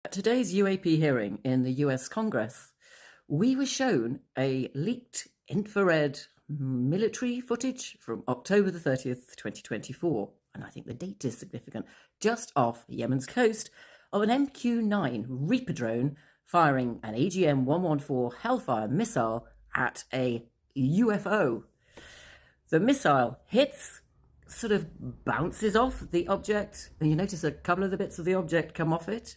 At today's UAP hearing in the US Congress, we were shown a leaked infrared military footage from October the 30th, 2024, and I think the date is significant, just off Yemen's coast, of an MQ-9 Reaper drone firing an AGM-114 Hellfire missile at a UFO. The missile hits, sort of bounces off the object, and you notice a couple of the bits of the object come off it,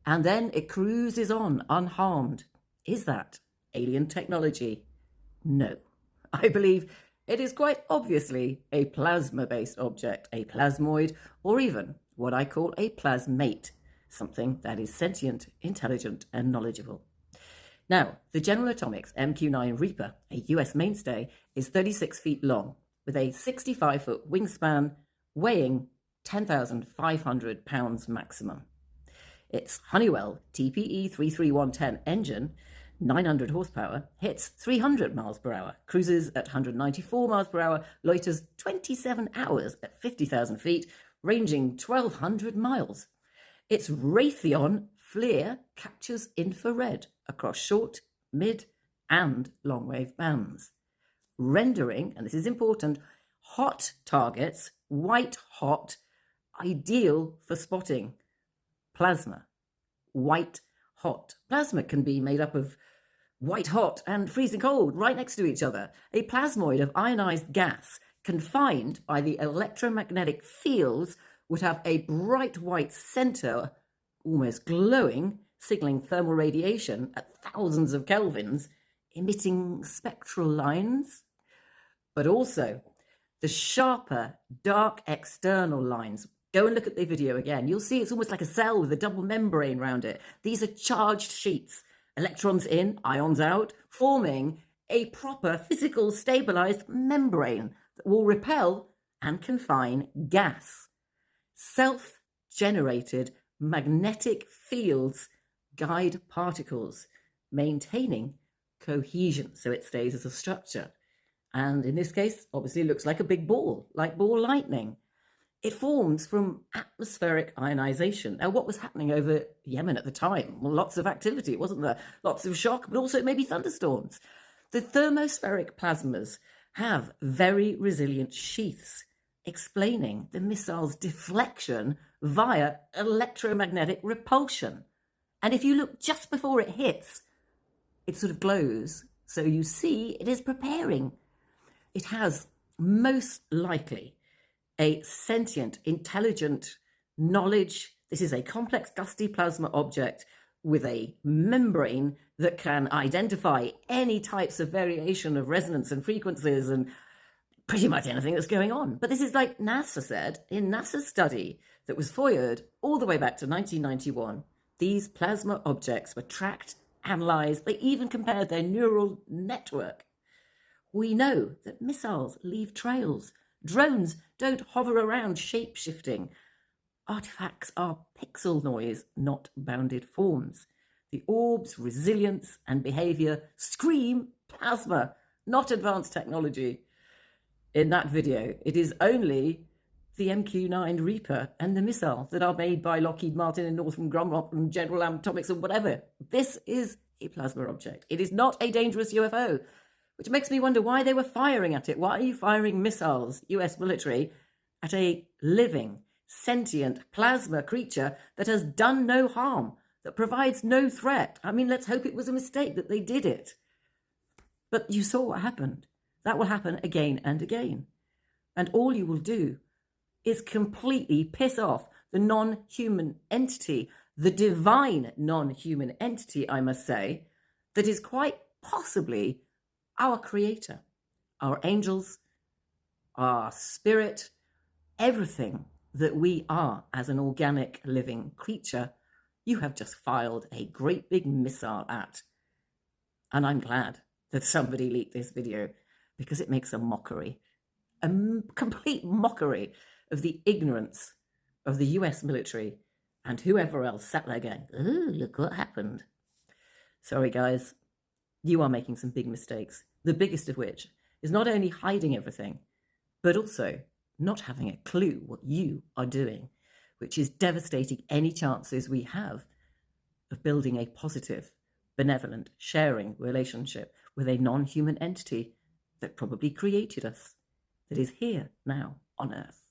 and then it cruises on unharmed. Is that alien technology? No. I believe it is quite obviously a plasma-based object, a plasmoid, or even what I call a plasmate, something that is sentient, intelligent, and knowledgeable. Now, the General Atomics MQ-9 Reaper, a US mainstay, is 36 feet long, with a 65-foot wingspan, weighing 10,500 pounds maximum. Its Honeywell TPE 33110 engine, 900 horsepower, hits 300 miles per hour, cruises at 194 miles per hour, loiters 27 hours at 50,000 feet, ranging 1,200 miles. Its Raytheon FLIR captures infrared across short, mid, and long-wave bands, rendering, and this is important, hot targets, white hot, ideal for spotting. Plasma, white hot. Plasma can be made up of white hot and freezing cold right next to each other. A plasmoid of ionized gas confined by the electromagnetic fields would have a bright white center, almost glowing, signaling thermal radiation at thousands of kelvins, emitting spectral lines, but also the sharper, dark external lines. Go and look at the video again. You'll see it's almost like a cell with a double membrane around it. These are charged sheets, electrons in, ions out, forming a proper physical stabilized membrane that will repel and confine gas. Self-generated magnetic fields guide particles, maintaining cohesion so it stays as a structure. And in this case, obviously, it looks like a big ball, like ball lightning. It forms from atmospheric ionization. Now, what was happening over Yemen at the time? Well, lots of activity, wasn't there? Lots of shock, but also maybe thunderstorms. The thermospheric plasmas have very resilient sheaths, explaining the missile's deflection via electromagnetic repulsion. And if you look just before it hits, it sort of glows. So you see it is preparing. It has most likely a sentient, intelligent knowledge. This is a complex, gusty plasma object with a membrane that can identify any types of variation of resonance and frequencies and pretty much anything that's going on. But this is like NASA said in NASA's study that was FOIA'd all the way back to 1991. These plasma objects were tracked, analyzed. They even compared their neural network. We know that missiles leave trails. Drones don't hover around shape-shifting. Artifacts are pixel noise, not bounded forms. The orb's resilience and behavior scream plasma, not advanced technology. In that video, it is only the MQ-9 Reaper and the missile that are made by Lockheed Martin and Northrop Grumman and General Atomics and whatever. This is a plasma object. It is not a dangerous UFO. Which makes me wonder why they were firing at it. Why are you firing missiles, US military, at a living, sentient plasma creature that has done no harm, that provides no threat? I mean, let's hope it was a mistake that they did it. But you saw what happened. That will happen again and again. And all you will do is completely piss off the non-human entity, the divine non-human entity, I must say, that is quite possibly our creator, our angels, our spirit, everything that we are as an organic living creature, you have just filed a great big missile at. And I'm glad that somebody leaked this video because it makes a mockery, a complete mockery of the ignorance of the US military and whoever else sat there going, oh, look what happened. Sorry, guys, you are making some big mistakes. The biggest of which is not only hiding everything, but also not having a clue what you are doing, which is devastating any chances we have of building a positive, benevolent, sharing relationship with a non-human entity that probably created us, that is here now on Earth.